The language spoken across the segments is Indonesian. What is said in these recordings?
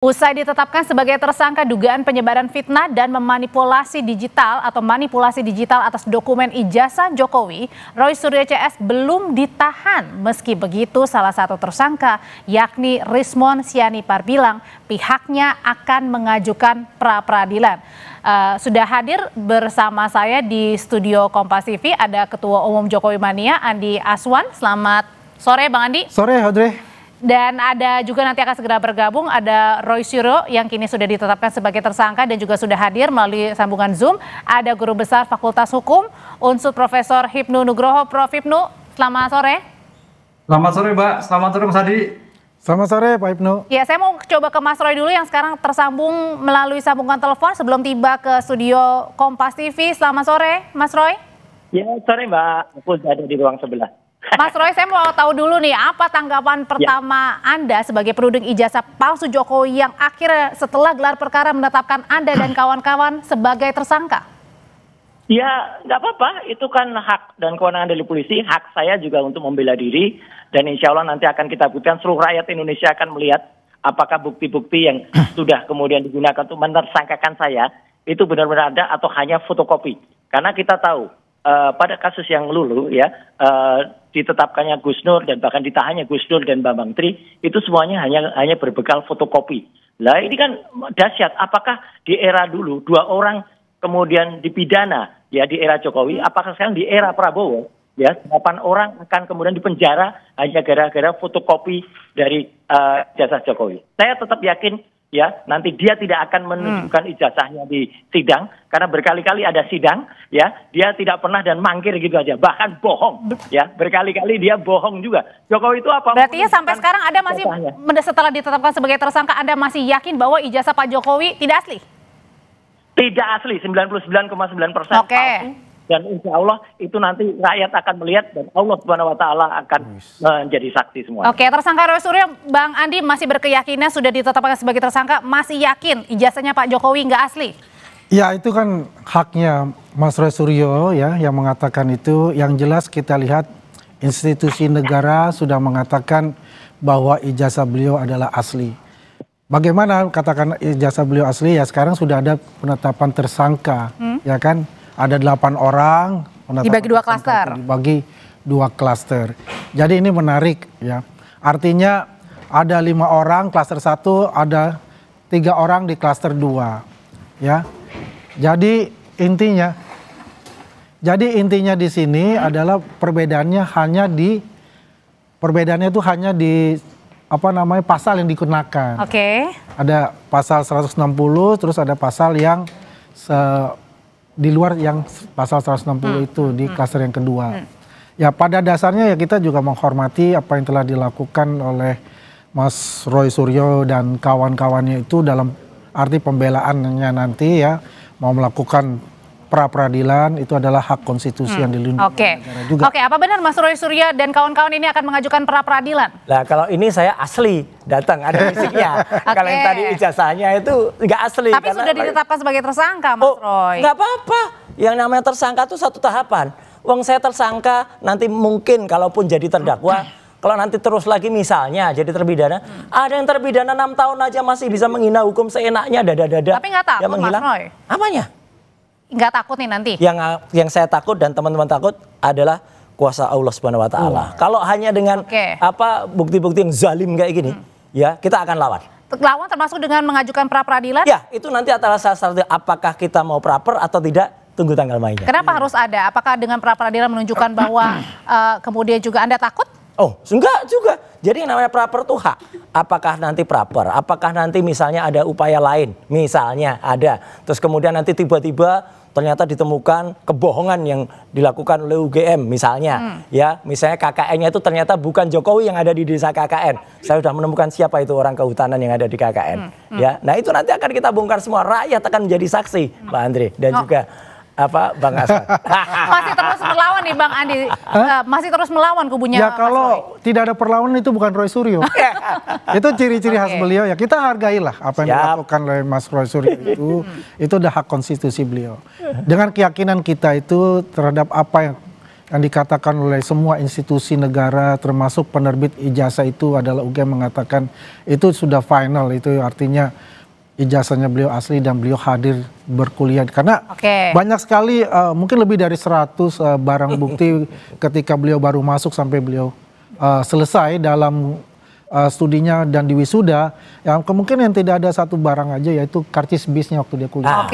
Usai ditetapkan sebagai tersangka dugaan penyebaran fitnah dan memanipulasi digital atau manipulasi digital atas dokumen ijazah Jokowi, Roy Suryo CS belum ditahan. Meski begitu, salah satu tersangka yakni Rismon Sianipar bilang pihaknya akan mengajukan pra-peradilan. Sudah hadir bersama saya di studio Kompas TV ada Ketua Umum Jokowi Mania Andi Aswan. Selamat sore Bang Andi. Sore Audrey. Dan ada juga nanti akan segera bergabung ada Roy Suryo yang kini sudah ditetapkan sebagai tersangka dan juga sudah hadir melalui sambungan Zoom. Ada Guru Besar Fakultas Hukum Unsur Profesor Hipnu Nugroho. Prof. Hipnu, selamat sore. Selamat sore Mbak, selamat sore Mas Adi. Selamat sore Pak Hipnu. Ya, saya mau coba ke Mas Roy dulu yang sekarang tersambung melalui sambungan telepon sebelum tiba ke studio Kompas TV. Selamat sore Mas Roy. Ya, sore Mbak, aku ada di ruang sebelah. Mas Roy, saya mau tahu dulu nih, apa tanggapan pertama Anda sebagai penuding ijazah palsu Jokowi yang akhirnya setelah gelar perkara menetapkan Anda dan kawan-kawan sebagai tersangka? Ya, nggak apa-apa, itu kan hak dan kewenangan dari polisi, hak saya juga untuk membela diri, dan insya Allah nanti akan kita buktikan, seluruh rakyat Indonesia akan melihat apakah bukti-bukti yang sudah kemudian digunakan untuk menersangkakan saya, itu benar-benar ada atau hanya fotokopi. Karena kita tahu, pada kasus yang lulu ya, ditetapkannya Gus Nur dan bahkan ditahannya Gus Nur dan Bambang Tri itu semuanya hanya berbekal fotokopi. Lah ini kan dahsyat. Apakah di era dulu 2 orang kemudian dipidana ya di era Jokowi, apakah sekarang di era Prabowo ya 8 orang akan kemudian dipenjara hanya gara-gara fotokopi dari ijazah Jokowi? Saya tetap yakin ya nanti dia tidak akan menunjukkan ijazahnya di sidang karena berkali-kali ada sidang ya, dia tidak pernah dan mangkir gitu aja, bahkan bohong ya, berkali-kali dia bohong juga. Jokowi itu apa? Berarti ya sampai sekarang Anda masih setelah ditetapkan sebagai tersangka Anda masih yakin bahwa ijazah Pak Jokowi tidak asli? Tidak asli, 99,9% Oke. palsu. Dan insya Allah itu nanti rakyat akan melihat dan Allah Subhanahu Wa Taala akan menjadi saksi semua. Oke, tersangka Roy Suryo, Bang Andi masih berkeyakinan sudah ditetapkan sebagai tersangka, masih yakin ijazahnya Pak Jokowi nggak asli? Ya itu kan haknya Mas Roy Suryo ya yang mengatakan itu. Yang jelas kita lihat institusi negara sudah mengatakan bahwa ijazah beliau adalah asli. Bagaimana katakan ijazah beliau asli ya, sekarang sudah ada penetapan tersangka ya kan. Ada 8 orang. Dibagi 2 klaster. Dibagi 2 klaster. Jadi ini menarik ya. Artinya ada 5 orang klaster 1, ada 3 orang di klaster 2. Ya. Jadi intinya di sini adalah perbedaannya itu hanya di pasal yang digunakan. Oke. Ada pasal 160, terus ada pasal yang di luar yang pasal 160 itu di klaster yang kedua. Ya pada dasarnya ya kita juga menghormati apa yang telah dilakukan oleh Mas Roy Suryo dan kawan-kawannya itu dalam arti pembelaannya nanti ya mau melakukan pra-peradilan itu adalah hak konstitusi yang dilindungi negara juga. Oke, apa benar Mas Roy Suryo dan kawan-kawan ini akan mengajukan pra-peradilan? Nah kalau ini saya asli datang ada fisiknya. Kalau yang tadi ijazahnya itu nggak asli. Tapi sudah ditetapkan sebagai tersangka Mas Roy. Nggak apa-apa. Yang namanya tersangka itu 1 tahapan. Wong saya tersangka nanti mungkin kalaupun jadi terdakwa. Kalau nanti terus lagi misalnya jadi terpidana, ada yang terpidana 6 tahun aja masih bisa menghina hukum seenaknya dada-dada. Tapi nggak takut Mas Roy? Apanya? Nggak takut nih nanti? Yang saya takut dan teman-teman takut adalah kuasa Allah Subhanahu Wa Taala. Kalau hanya dengan bukti-bukti yang zalim kayak gini, ya kita akan lawan. Lawan termasuk dengan mengajukan pra-peradilan? Ya, itu nanti adalah salah satu apakah kita mau praper atau tidak, tunggu tanggal mainnya. Kenapa harus ada? Apakah dengan pra-peradilan menunjukkan bahwa kemudian juga Anda takut? Oh, enggak juga. Jadi yang namanya praper itu hak. Apakah nanti praper? Apakah nanti misalnya ada upaya lain? Misalnya ada. Terus kemudian nanti tiba-tiba ternyata ditemukan kebohongan yang dilakukan oleh UGM misalnya. Ya, misalnya KKN-nya itu ternyata bukan Jokowi yang ada di desa KKN. Saya sudah menemukan siapa itu orang kehutanan yang ada di KKN. Ya, nah itu nanti akan kita bongkar semua. Rakyat akan menjadi saksi, Mbak Andre dan juga Bang Aswan. Masih terus melawan nih Bang Andi, masih terus melawan kubunya. Ya kalau tidak ada perlawanan itu bukan Roy Suryo. Itu ciri-ciri khas beliau ya. Kita hargailah apa yang dilakukan oleh Mas Roy Suryo itu udah hak konstitusi beliau. Dengan keyakinan kita itu terhadap apa yang yang dikatakan oleh semua institusi negara termasuk penerbit ijazah itu adalah UGM mengatakan itu sudah final, itu artinya ijazahnya beliau asli dan beliau hadir berkuliah karena banyak sekali mungkin lebih dari 100 barang bukti ketika beliau baru masuk sampai beliau selesai dalam studinya dan di wisuda, yang kemungkinan tidak ada satu barang aja yaitu karcis bisnya waktu dia kuliah.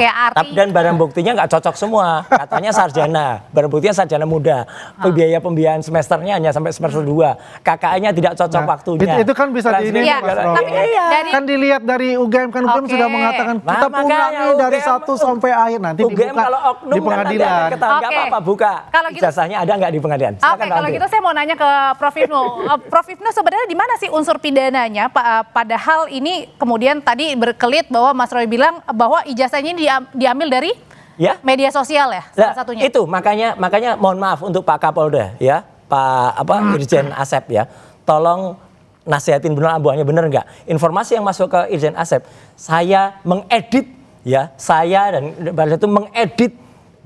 Dan barang buktinya nggak cocok semua, katanya sarjana, barang buktinya sarjana muda, biaya pembiayaan semesternya hanya sampai semester 2, KKN-nya tidak cocok waktunya. Itu kan bisa kan dilihat dari UGM, kan UGM sudah mengatakan kita punangi dari 1 sampai akhir, nanti UGM dibuka kalau oknum di pengadilan. Nggak apa-apa buka. Ijazahnya ada nggak di pengadilan? Kalau gitu saya mau nanya ke Prof Hipnu. Prof Hipnu sebenarnya di mana sih unsur pidananya, padahal ini kemudian tadi berkelit bahwa Mas Roy bilang bahwa ijazahnya ini diambil dari media sosial ya, salah satunya. Itu makanya mohon maaf untuk Pak Kapolda ya, Pak Irjen Asep ya, tolong nasihatin benar abuannya benar nggak? Informasi yang masuk ke Irjen Asep, saya mengedit ya, saya dan pada itu mengedit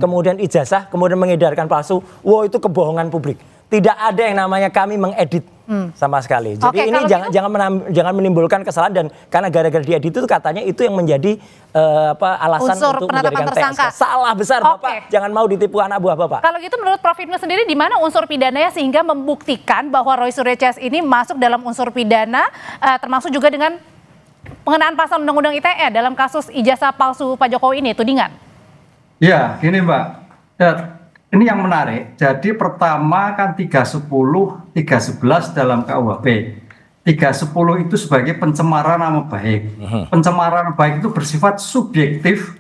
kemudian ijazah, kemudian mengedarkan palsu. Wow, itu kebohongan publik. Tidak ada yang namanya kami mengedit sama sekali. Jadi ini jangan menimbulkan kesalahan, dan karena gara-gara diedit itu katanya itu yang menjadi alasan unsur untuk penetapan menjadikan tersangka. Salah besar Bapak. Jangan mau ditipu anak buah Bapak. Kalau gitu menurut Prof Hipnu sendiri di mana unsur pidananya sehingga membuktikan bahwa Roy Suryo CS ini masuk dalam unsur pidana, termasuk juga dengan pengenaan pasal Undang-Undang ITE dalam kasus ijazah palsu Pak Jokowi ini, tudingan? Ya, gini Mbak. Ini yang menarik. Jadi pertama kan 310, 311 dalam KUHP. 310 itu sebagai pencemaran nama baik. Pencemaran nama baik itu bersifat subjektif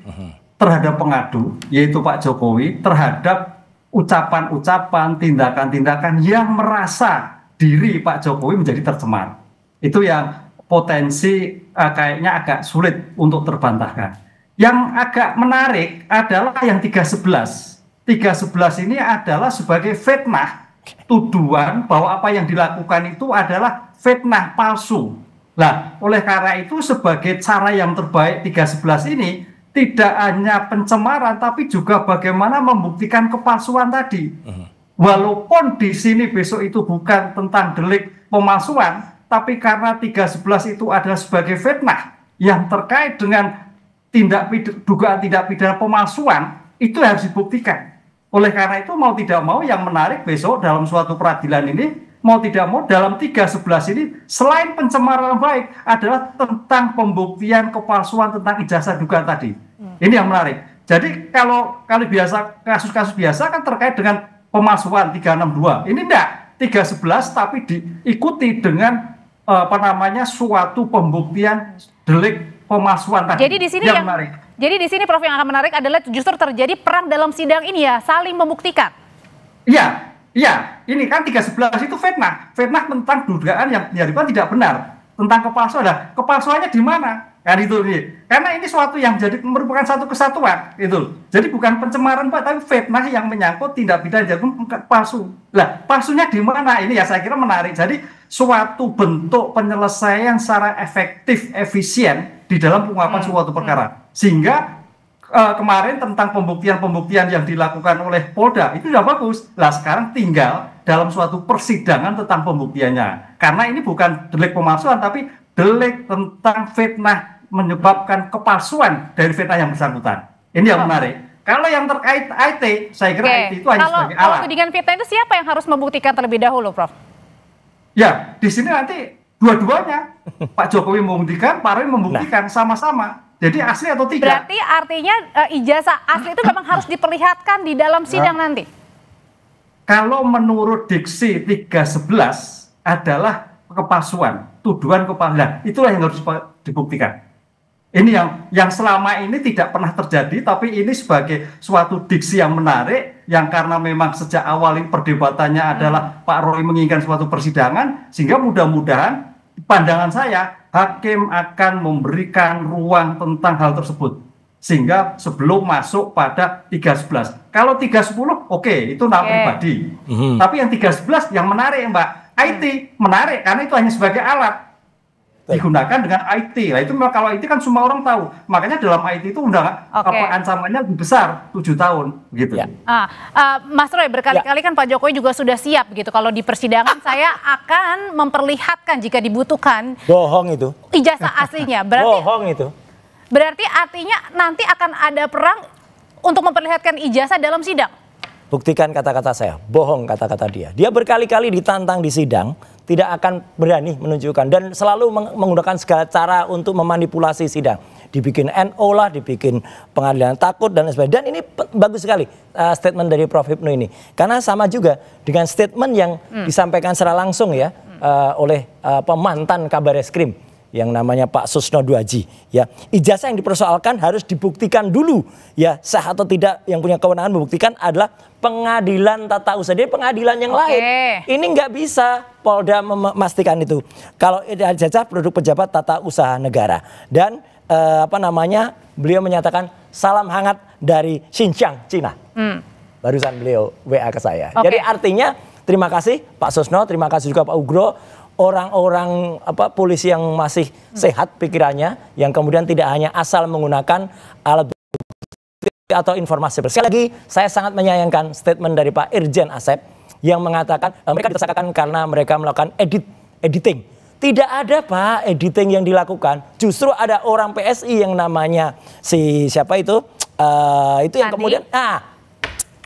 terhadap pengadu, yaitu Pak Jokowi, terhadap ucapan-ucapan, tindakan-tindakan yang merasa diri Pak Jokowi menjadi tercemar. Itu yang potensi kayaknya agak sulit untuk terbantahkan. Yang agak menarik adalah yang 311. 311 ini adalah sebagai fitnah, tuduhan bahwa apa yang dilakukan itu adalah fitnah palsu. Nah, oleh karena itu sebagai cara yang terbaik 311 ini tidak hanya pencemaran tapi juga bagaimana membuktikan kepalsuan tadi. Walaupun di sini besok itu bukan tentang delik pemalsuan, tapi karena 311 itu adalah sebagai fitnah yang terkait dengan dugaan tindak pidana pemalsuan, itu harus dibuktikan. Oleh karena itu mau tidak mau yang menarik besok dalam suatu peradilan ini, mau tidak mau dalam 311 ini selain pencemaran baik adalah tentang pembuktian kepalsuan tentang ijazah dugaan tadi. Ini yang menarik. Jadi kalau biasa kasus-kasus biasa kan terkait dengan pemalsuan 362. Ini enggak 311 tapi diikuti dengan suatu pembuktian delik pemalsuan tadi. Jadi di sini yang menarik. Jadi di sini Prof yang akan menarik adalah justru terjadi perang dalam sidang ini ya, saling membuktikan. Iya, ini kan 311 itu fitnah tentang dugaan yang dilakukan tidak benar, tentang kepalsuan. Nah, kepalsuannya di mana? Kan itu nih. Karena ini suatu yang jadi merupakan satu kesatuan itu. Jadi bukan pencemaran Pak, tapi fitnah yang menyangkut tindak pidana jagung palsu. Lah, palsunya di mana? Ini ya saya kira menarik. Jadi suatu bentuk penyelesaian secara efektif, efisien di dalam pengungkapan suatu perkara. Sehingga kemarin tentang pembuktian yang dilakukan oleh Polda itu sudah bagus. Lah sekarang tinggal dalam suatu persidangan tentang pembuktiannya. Karena ini bukan delik pemalsuan tapi delik tentang fitnah menyebabkan kepalsuan dari fitnah yang bersangkutan. Ini yang menarik. Kalau yang terkait IT, saya kira IT itu hanya sebagai alat. Kalau tudingan fitnah itu siapa yang harus membuktikan terlebih dahulu, Prof? Ya, di sini nanti dua-duanya. Pak Jokowi membuktikan, Pak Roy membuktikan sama-sama. Jadi asli atau tidak? Berarti artinya ijazah asli itu memang harus diperlihatkan di dalam sidang nanti? Kalau menurut diksi 311 adalah kepalsuan, tuduhan kepalsuan. Itulah yang harus dibuktikan. Ini yang selama ini tidak pernah terjadi, tapi ini sebagai suatu diksi yang menarik, yang karena memang sejak awal ini perdebatannya adalah Pak Roy menginginkan suatu persidangan, sehingga mudah-mudahan pandangan saya, hakim akan memberikan ruang tentang hal tersebut. Sehingga sebelum masuk pada 311. Kalau 310, oke, itu nama pribadi. Tapi yang 311 yang menarik Mbak, IT menarik karena itu hanya sebagai alat. digunakan dengan IT. Nah itu memang kalau IT kan semua orang tahu. Makanya dalam IT itu ancamannya lebih besar 7 tahun gitu. Ya. Mas Roy, berkali-kali kan Pak Jokowi juga sudah siap gitu. Kalau di persidangan saya akan memperlihatkan jika dibutuhkan. Bohong itu. Ijazah aslinya. Bohong itu. Berarti artinya nanti akan ada perang untuk memperlihatkan ijazah dalam sidang. Buktikan kata-kata saya, bohong kata-kata dia. Dia berkali-kali ditantang di sidang, tidak akan berani menunjukkan dan selalu menggunakan segala cara untuk memanipulasi sidang. Dibikin NO lah, dibikin pengadilan takut dan sebagainya. Dan ini bagus sekali statement dari Prof. Hipnu ini. Karena sama juga dengan statement yang disampaikan secara langsung ya oleh mantan Kabar Eskrim yang namanya Pak Susno Duaji, ya. Ijazah yang dipersoalkan harus dibuktikan dulu, ya, sah atau tidak. Yang punya kewenangan membuktikan adalah pengadilan tata usaha. Jadi pengadilan yang lain. Ini nggak bisa Polda memastikan itu. Kalau ijazah produk pejabat tata usaha negara. Dan beliau menyatakan salam hangat dari Xinjiang, Cina. Barusan beliau WA ke saya. Jadi artinya terima kasih Pak Susno, terima kasih juga Pak Ugro. Orang-orang polisi yang masih sehat pikirannya, yang kemudian tidak hanya asal menggunakan alat bukti atau informasi. Sekali lagi saya sangat menyayangkan statement dari Pak Irjen Asep yang mengatakan mereka ditersangkakan karena mereka melakukan editing. Tidak ada Pak editing yang dilakukan. Justru ada orang PSI yang namanya siapa itu yang kemudian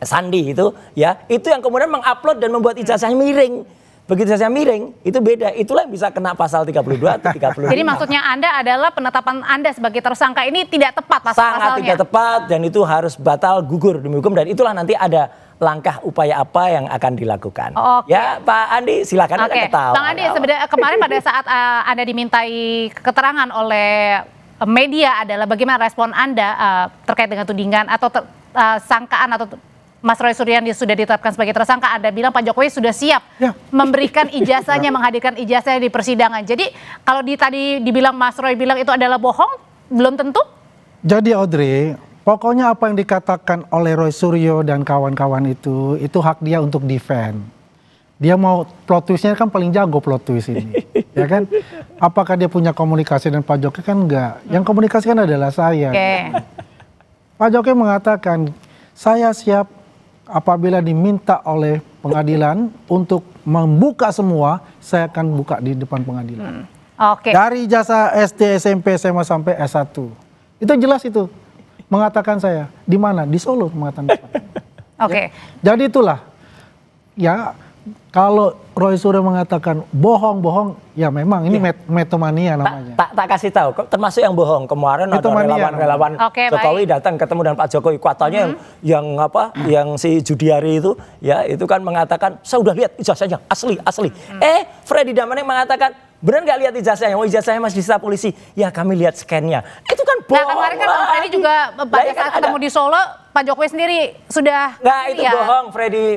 Sandi itu ya, itu yang kemudian mengupload dan membuat ijazahnya miring. Begitu ijazahnya miring, itu beda. Itulah yang bisa kena pasal 32 atau 35. Jadi maksudnya Anda adalah penetapan Anda sebagai tersangka ini tidak tepat pasal-pasalnya. Sangat tidak tepat dan itu harus batal gugur demi hukum dan itulah nanti ada langkah upaya apa yang akan dilakukan. Ya Pak Andi silakan Anda ketawa. Bang Andi, sebenarnya kemarin pada saat Anda dimintai keterangan oleh media adalah bagaimana respon Anda terkait dengan tudingan atau sangkaan atau Mas Roy Suryo sudah ditetapkan sebagai tersangka, Anda bilang Pak Jokowi sudah siap memberikan ijazahnya, menghadirkan ijazahnya di persidangan. Jadi kalau tadi dibilang Mas Roy bilang itu adalah bohong, belum tentu? Jadi Audrey, pokoknya apa yang dikatakan oleh Roy Suryo dan kawan-kawan itu hak dia untuk defend. Dia mau plot twistnya kan paling jago plot twist ini, ya kan? Apakah dia punya komunikasi dengan Pak Jokowi kan enggak? Yang komunikasi kan adalah saya. Pak Jokowi mengatakan saya siap apabila diminta oleh pengadilan untuk membuka semua, saya akan buka di depan pengadilan. Dari ijazah SD, SMP, SMA sampai S1. Itu jelas itu. Mengatakan saya. Di mana? Di Solo mengatakan. Ya. Jadi itulah. Ya, kalau Roy Suryo mengatakan bohong-bohong, ya memang ini metomania namanya. Tak kasih tahu, termasuk yang bohong. Kemarin ada relawan-relawan Jokowi datang ketemu dengan Pak Jokowi. Katanya yang si Judiari itu, ya itu kan mengatakan, saya udah lihat ijazahnya, asli. Freddy Damanik mengatakan, benar nggak lihat ijazahnya? Ijazahnya masih disita polisi. Ya kami lihat scan-nya. Itu kan bohong. Nah kemarin kan Bang Freddy juga pada saat ketemu di Solo, Pak Jokowi sendiri sudah. Nggak, itu bohong.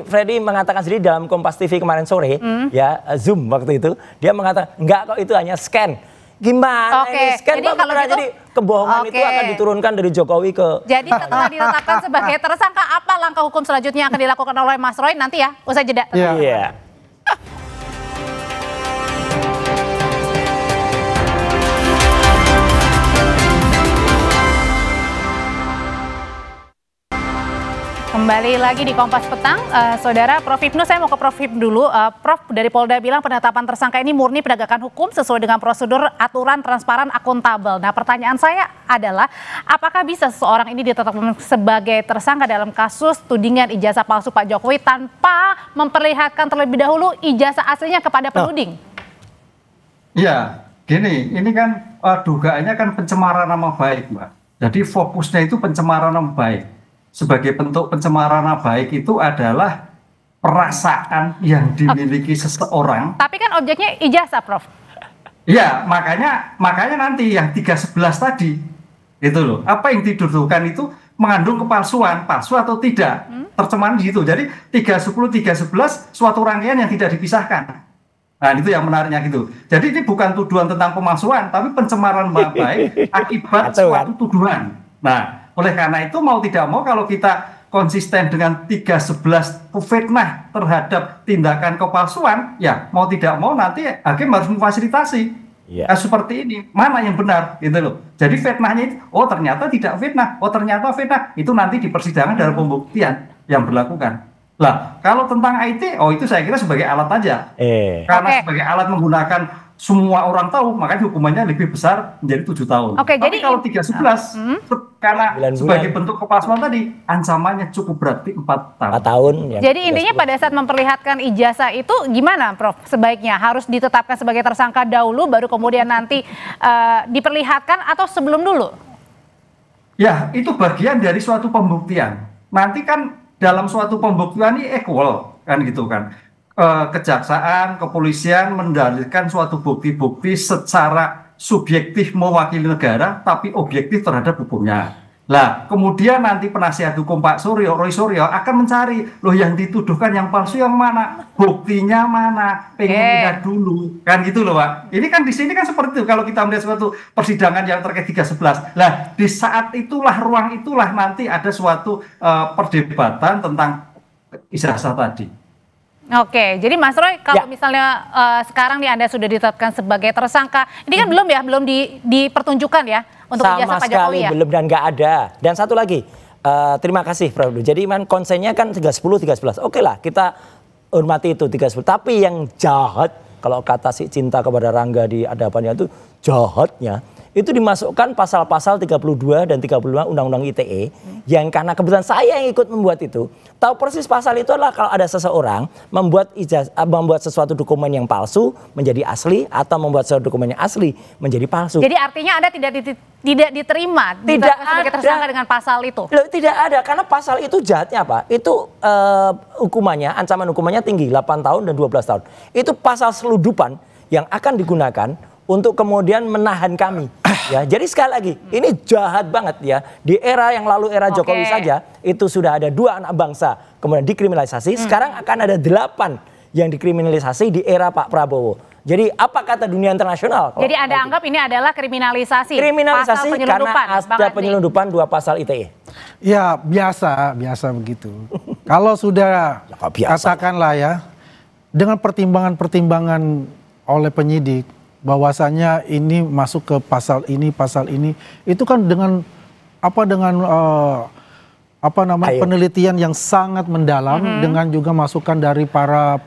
Freddy mengatakan sendiri dalam Kompas TV kemarin sore, ya Zoom waktu itu, dia mengatakan enggak kok itu hanya scan. Gimana ini scan? Jadi kebohongan itu akan diturunkan dari Jokowi ke. Jadi setelah ditetapkan sebagai tersangka, apa langkah hukum selanjutnya yang akan dilakukan oleh Mas Roy nanti ya? Usai jeda. Iya. Kembali lagi di Kompas Petang, Saudara Prof. Hipnu, saya mau ke Prof. Hipnu dulu. Prof, dari Polda bilang penetapan tersangka ini murni penegakan hukum sesuai dengan prosedur, aturan, transparan, akuntabel. Nah pertanyaan saya adalah, apakah bisa seseorang ini ditetapkan sebagai tersangka dalam kasus tudingan ijazah palsu Pak Jokowi tanpa memperlihatkan terlebih dahulu ijazah aslinya kepada penuding? Iya, gini, ini kan dugaannya kan pencemaran nama baik, Mbak. Jadi fokusnya itu pencemaran nama baik. Sebagai bentuk pencemaran nama baik itu adalah perasaan yang dimiliki seseorang. Tapi kan objeknya ijazah, Prof. Iya, makanya nanti yang 311 tadi, itu loh. Apa yang dituduhkan itu mengandung kepalsuan, palsu atau tidak, tercemaran di situ. Jadi 310, 311 suatu rangkaian yang tidak dipisahkan. Nah itu yang menariknya gitu. Jadi ini bukan tuduhan tentang pemalsuan, tapi pencemaran nama baik akibat suatu tuduhan. Nah, oleh karena itu mau tidak mau kalau kita konsisten dengan 311 fitnah terhadap tindakan kepalsuan, ya mau tidak mau nanti hakim harus memfasilitasi. Nah, seperti ini, mana yang benar gitu loh. Jadi fitnahnya itu, oh ternyata tidak fitnah, oh ternyata fitnah. Itu nanti di persidangan dalam pembuktian yang berlakukan. Lah, kalau tentang IT, oh itu saya kira sebagai alat aja. Karena sebagai alat menggunakan semua orang tahu, makanya hukumannya lebih besar menjadi 7 tahun. Oke, tapi jadi kalau 311, karena sebagai bentuk kepalsuan tadi, ancamannya cukup berat, 4 tahun. 4 tahun. Jadi intinya pada saat memperlihatkan ijazah itu gimana, Prof? Sebaiknya harus ditetapkan sebagai tersangka dahulu, baru kemudian nanti diperlihatkan atau sebelum dulu? Ya, itu bagian dari suatu pembuktian. Nanti kan dalam suatu pembuktian ini equal, kan gitu kan. Kejaksaan, kepolisian mendalilkan suatu bukti-bukti secara subjektif mewakili negara, tapi objektif terhadap hukumnya. Lah, kemudian nanti penasihat hukum Pak Roy Suryo akan mencari, loh yang dituduhkan yang palsu yang mana, buktinya mana, pengen lihat dulu, kan gitu loh Pak. Ini kan di sini kan seperti itu kalau kita melihat suatu persidangan yang terkait 311. Lah, di saat itulah, ruang itulah nanti ada suatu perdebatan tentang ijazah tadi. Oke, jadi Mas Roy, kalau misalnya sekarang nih Anda sudah ditetapkan sebagai tersangka, ini kan belum ya, belum dipertunjukkan ya untuk ijazah Pak Jokowi ya? Sama sekali belum dan nggak ada. Dan satu lagi, terima kasih Prof. Jadi konsennya kan 310, 311. Oke lah, kita hormati itu 310. Tapi yang jahat, kalau kata si Cinta kepada Rangga di hadapannya itu jahatnya, itu dimasukkan pasal-pasal 32 dan 35 Undang-Undang ITE yang karena kebetulan saya yang ikut membuat itu, tahu persis pasal itu adalah kalau ada seseorang membuat sesuatu dokumen yang palsu menjadi asli atau membuat sesuatu dokumen yang asli menjadi palsu. Jadi artinya Anda tidak diterima sebagai tersangka dengan pasal itu? Loh, tidak ada, karena pasal itu jahatnya apa? Itu hukumannya, ancaman hukumannya tinggi, 8 tahun dan 12 tahun. Itu pasal seludupan yang akan digunakan untuk kemudian menahan kami. Ya, jadi sekali lagi, ini jahat banget ya. Di era yang lalu, era Jokowi saja, itu sudah ada 2 anak bangsa kemudian dikriminalisasi. Sekarang akan ada 8 yang dikriminalisasi di era Pak Prabowo. Jadi apa kata dunia internasional? Jadi Anda anggap ini adalah kriminalisasi? Kriminalisasi karena ada penyelundupan 2 pasal ITE. Ya biasa begitu. Kalau sudah katakanlah ya, dengan pertimbangan-pertimbangan oleh penyidik, bahwasanya ini masuk ke pasal ini, itu kan dengan penelitian yang sangat mendalam, dengan juga masukan dari para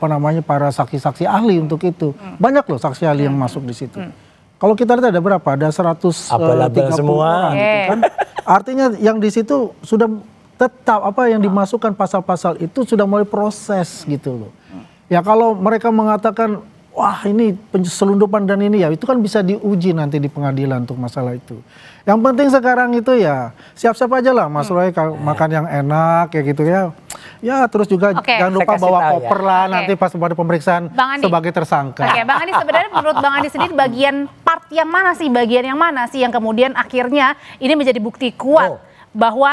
saksi-saksi ahli untuk itu. Banyak loh saksi ahli yang masuk di situ. Kalau kita lihat ada berapa? Ada 130 orang gitu kan. Artinya yang di situ sudah tetap yang dimasukkan pasal-pasal itu sudah mulai proses gitu loh. Ya kalau mereka mengatakan wah ini selundupan dan ini ya, itu kan bisa diuji nanti di pengadilan untuk masalah itu. Yang penting sekarang itu ya siap-siap aja lah Mas Roy, makan yang enak ya gitu ya. Ya terus juga jangan lupa bawa koper lah nanti pas pada pemeriksaan sebagai tersangka. Oke, Bang Andi, sebenarnya menurut Bang Andi sendiri bagian yang mana sih yang kemudian akhirnya ini menjadi bukti kuat bahwa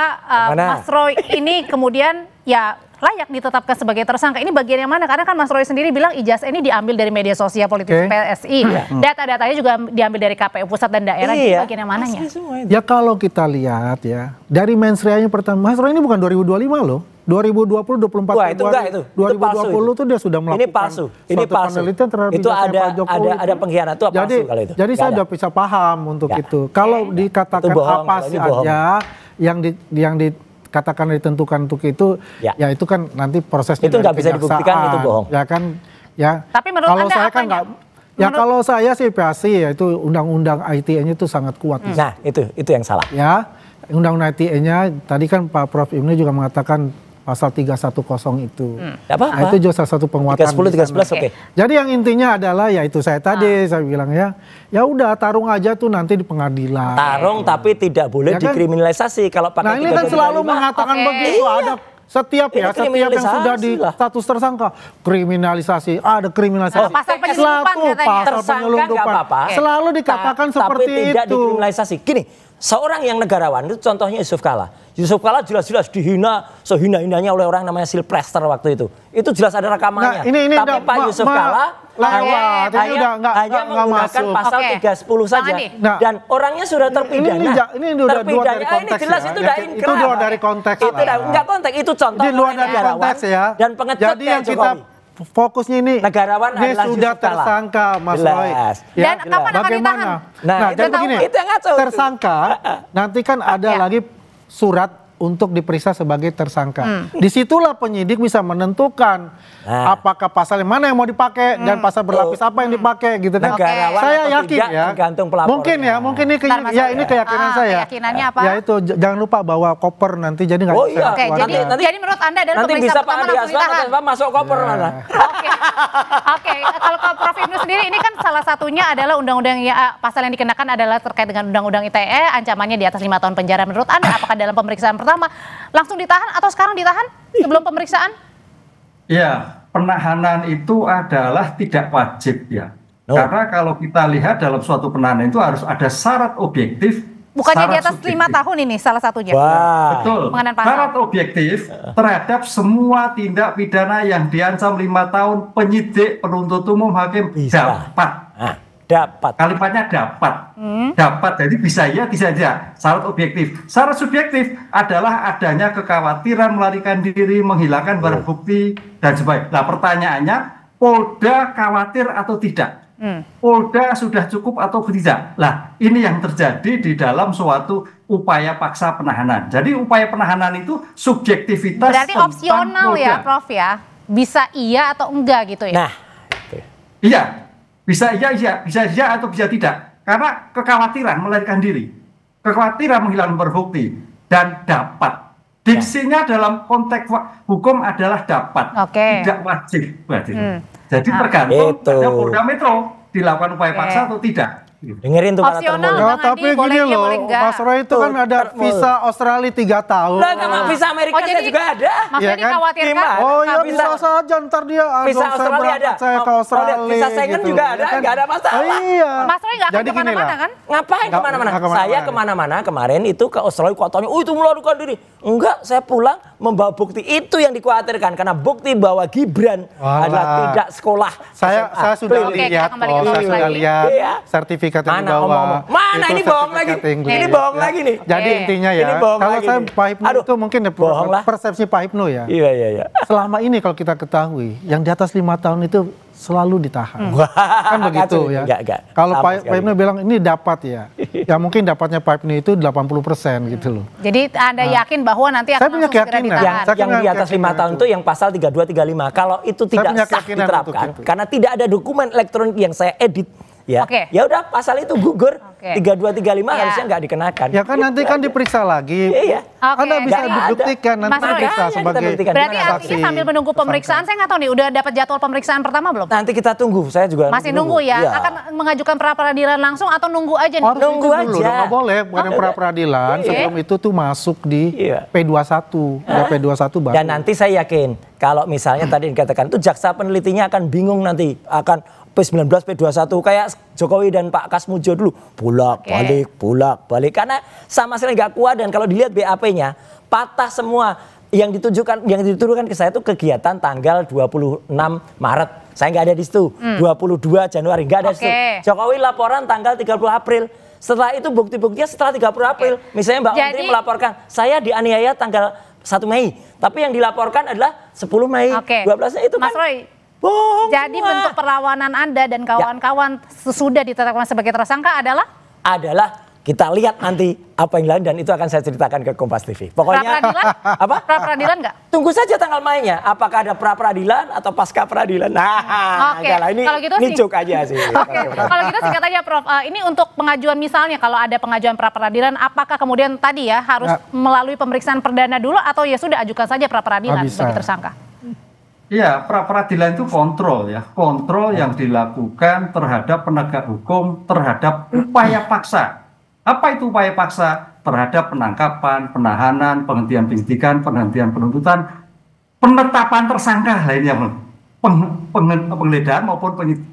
Mas Roy ini kemudian ya layak ditetapkan sebagai tersangka. Ini bagian yang mana? Karena kan Mas Roy sendiri bilang ijazah ini diambil dari media sosial politik PSI. Data-datanya juga diambil dari KPU pusat dan daerah. Jadi bagian yang mananya? Ya kalau kita lihat ya, dari mensreanya pertama, Mas Roy ini bukan 2025 loh. 2020, 24 Februari 2020 itu dia sudah melakukan ini palsu. penelitian terhadap itu ada pengkhianat itu palsu kalau itu. Jadi saya sudah bisa paham untuk itu. Kalau dikatakan apa sih aja yang dikatakan ditentukan untuk itu, ya itu kan nanti prosesnya itu nggak bisa dibuktikan itu bohong. Ya kan, ya. Tapi menurut kalau Anda saya kan nggak. Ya kalau saya sih pasti ya itu undang-undang ITE-nya itu sangat kuat. Nah itu yang salah. Ya undang-undang ITE-nya tadi kan Pak Prof Ibnu juga mengatakan pasal 310 itu. Nah, itu juga salah satu penguatan. 310, 311 oke. Jadi yang intinya adalah ya itu saya tadi saya bilang ya udah tarung aja tuh nanti di pengadilan. Tarung tapi tidak boleh dikriminalisasi kalau pakai. Nah ini kan selalu mengatakan begitu ada setiap yang sudah di status tersangka kriminalisasi, ada kriminalisasi. Pasal penyelundupan selalu dikatakan seperti tapi tidak itu. Dikriminalisasi. Gini, seorang yang negarawan itu contohnya Yusuf Kalla. Yusuf Kalla jelas-jelas dihina sehina-hinanya oleh orang namanya Silprester waktu itu. Itu jelas ada rekamannya. Nah, tapi Pak Yusuf Kalla hanya menggunakan pasal 310 saja. Dan orangnya sudah terpidana. Ini udah luar dari konteks. Ini jelas itu udah inkrah. Itu luar dari konteks. Itu enggak konteks, itu contoh luar dari konteks ya. Dan pengecut jadi yang kita fokusnya ini Negarawan ini adalah sudah Yusuf Kalla. tersangka, Mas Jelas. Roy. Dan kapan akan ditahan? Nah, Nah, itu jadi begini, itu yang ngaco itu. tersangka nanti kan ada Ya. lagi surat untuk diperiksa sebagai tersangka. Disitulah penyidik bisa menentukan apakah pasal mana yang mau dipakai dan pasal berlapis apa yang dipakai gitu kan. Negarawan Saya atau yakin tidak ya. tergantung pelapornya. Mungkin ini Ntar, Mas Roy. ini keyakinan saya. Keyakinannya apa? Ya itu jangan lupa bawa koper nanti jadi nggak Oh bisa iya. Oke, keluar. jadi menurut Anda adalah Nanti pemeriksaan bisa Pak pertama Andi langsung Aswan ditahan? atau masuk koper mana? Oke, kalau Prof Ibnu sendiri ini kan salah satunya adalah undang-undang pasal yang dikenakan adalah terkait dengan undang-undang ITE, ancamannya di atas 5 tahun penjara. Menurut Anda apakah dalam pemeriksaan pertama langsung ditahan atau sekarang ditahan sebelum pemeriksaan? Ya, penahanan itu adalah tidak wajib ya. Oh. Karena kalau kita lihat dalam suatu penahanan itu harus ada syarat objektif. Bukannya di syarat atas 5 subjektif. tahun ini salah satunya? Wah. Betul. Pengenaan pasal. Syarat objektif terhadap semua tindak pidana yang diancam 5 tahun penyidik, penuntut umum, hakim Bisa. dapat. Nah, dapat. Kalimatnya dapat. Dapat, jadi bisa ya, bisa aja. Syarat objektif. Syarat subjektif adalah adanya kekhawatiran melarikan diri, menghilangkan barang bukti, dan sebagainya. Nah pertanyaannya, Polda khawatir atau tidak? Polda sudah cukup atau tidak? Nah ini yang terjadi di dalam suatu upaya paksa penahanan. Jadi upaya penahanan itu subjektivitas. Berarti tentang opsional Polda. ya Prof ya? Bisa iya atau enggak gitu ya? Nah, Iya, bisa iya atau bisa tidak. Karena kekhawatiran melarikan diri, kekhawatiran menghilangkan barang bukti, dan dapat. Diksinya dalam konteks hukum adalah dapat, Oke. tidak wajib. Berarti. Jadi tergantung Itu. pada Polda Metro dilakukan upaya paksa atau tidak. dengerin tuh para Opsional. termohon. Ya, Bang tapi Andi, boleh gini iya, loh, boleh enggak? Mas Roy itu kan ada visa Australia 3 tahun. Lah, sama visa Amerika Oh, saya jadi juga ada. maksudnya Iya kan? dikhawatirkan? Gimana? Oh ya Nah, bisa saja ntar dia Visa saya Australia berangkat, ada. saya ke Oh, Australia. visa Schengen gitu. juga Ya ada, kan? nggak ada masalah. Oh, iya. Mas Roy nggak akan Jadi gini kemana-mana lah. kan? Ngapain Nggak kemana-mana? kemana-mana. Saya kemana-mana kemarin itu ke Australia katanya, oh itu melarikan diri. Enggak, saya pulang membawa bukti itu yang dikhawatirkan. Karena bukti bahwa Gibran Walah. adalah tidak sekolah Saya sudah Oke, kita lihat kembali ke saya Mas sudah lagi. lihat Iya. sertifikat yang Mana dibawa. omong-omong? Mana Itu ini bohong lagi? sertifikat Inggris, Ini bohong ya. lagi nih. Jadi Oke. intinya ya, Ini bohong kalau lagi saya nih. Pak Hipnu Aduh, itu mungkin bohong lah. persepsi Pak Hipnu ya. Iya. Selama ini kalau kita ketahui, yang di atas 5 tahun itu selalu ditahan. Kan begitu Kacau. ya. Enggak. Kalau Sama Pak sekali. Hipnu bilang ini dapat ya. Ya mungkin dapatnya Pak Hipnu itu 80% gitu loh. Jadi Anda yakin bahwa nanti akan Saya punya langsung segera keyakinan. ditahan? Saya Yang di atas 5 keyakinan tahun itu. itu yang pasal 32 35. Kalau itu tidak punya sah keyakinan diterapkan untuk itu. karena tidak ada dokumen elektronik yang saya edit ya. Oke. Ya udah pasal itu gugur. Oke. 32 35 Ya. harusnya nggak dikenakan. Ya kan nanti kan diperiksa lagi. Iya. Oke. Anda bisa Jadi dibuktikan nanti Mas Roy, diperiksa makanya kita sebagai buktikan. Berarti Gimana, artinya saksi. sambil menunggu pemeriksaan, saya nggak tahu nih, udah dapat jadwal pemeriksaan pertama belum? Nanti kita tunggu. Saya juga Masih nunggu ya? Iya. Akan mengajukan pra peradilan langsung atau nunggu aja nih? Harus Nunggu itu dulu, aja. nggak boleh, bukan yang pra peradilan. Iya. Sebelum itu tuh masuk di Iya. P21, udah P21 baru. Dan nanti saya yakin kalau misalnya tadi dikatakan itu jaksa penelitinya akan bingung nanti akan P19 P21 kayak Jokowi dan Pak Kasmujo dulu bolak balik karena sama sekali nggak kuat. Dan kalau dilihat BAP-nya patah semua. Yang dituduhkan ke saya itu kegiatan tanggal 26 Maret. Saya nggak ada di situ. 22 Januari nggak ada di situ. Jokowi laporan tanggal 30 April. Setelah itu bukti-buktinya setelah 30 April. Misalnya Mbak Menteri melaporkan, saya dianiaya tanggal 1 Mei. Tapi yang dilaporkan adalah 10 Mei. 12-nya itu Mas kan Roy, bohong jadi semua. bentuk perlawanan Anda dan kawan-kawan sesudah ditetapkan sebagai tersangka adalah? Kita lihat nanti apa yang lain dan itu akan saya ceritakan ke Kompas TV. Pokoknya Pra-peradilan? apa? Pra-peradilan nggak? Tunggu saja tanggal mainnya. Apakah ada pra-peradilan atau pasca peradilan? Nah, Oke, kalau ini kalau gitu sih- joke aja sih. Oke, kalau gitu singkat aja Prof. Ini untuk pengajuan misalnya kalau ada pengajuan pra peradilan, apakah kemudian tadi ya harus melalui pemeriksaan perdana dulu atau ya sudah ajukan saja pra peradilan bisa. bagi tersangka? Iya, pra peradilan itu kontrol ya, kontrol yang dilakukan terhadap penegak hukum terhadap upaya paksa. Apa itu upaya paksa? Terhadap penangkapan, penahanan, penghentian penyidikan, penghentian penuntutan, penetapan tersangka lainnya, penggeledahan maupun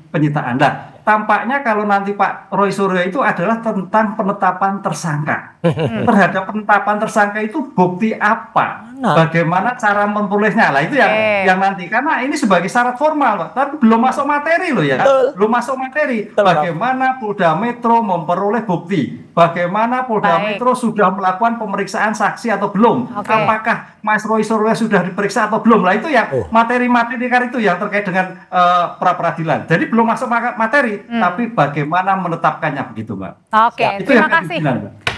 penyitaan. Nah, tampaknya kalau nanti Pak Roy Suryo itu adalah tentang penetapan tersangka. Terhadap penetapan tersangka itu bukti apa? Bagaimana cara memperolehnya? Lah itu yang nanti, karena ini sebagai syarat formal, Pak. Tapi belum masuk materi loh ya. Belum masuk materi. Bagaimana Polda Metro memperoleh bukti? Bagaimana Polda Metro sudah melakukan pemeriksaan saksi atau belum? Apakah Mas Roy Suryo sudah diperiksa atau belum? Lah itu yang materi-materi itu yang terkait dengan pra peradilan. Jadi belum masuk materi, tapi bagaimana menetapkannya begitu, Mbak. Oke, terima kasih.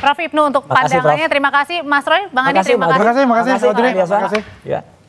Prof Ibnu untuk pandangannya. Terima kasih Mas Roy, Bang Andi, terima kasih. Terima kasih. Terima kasih. Ya.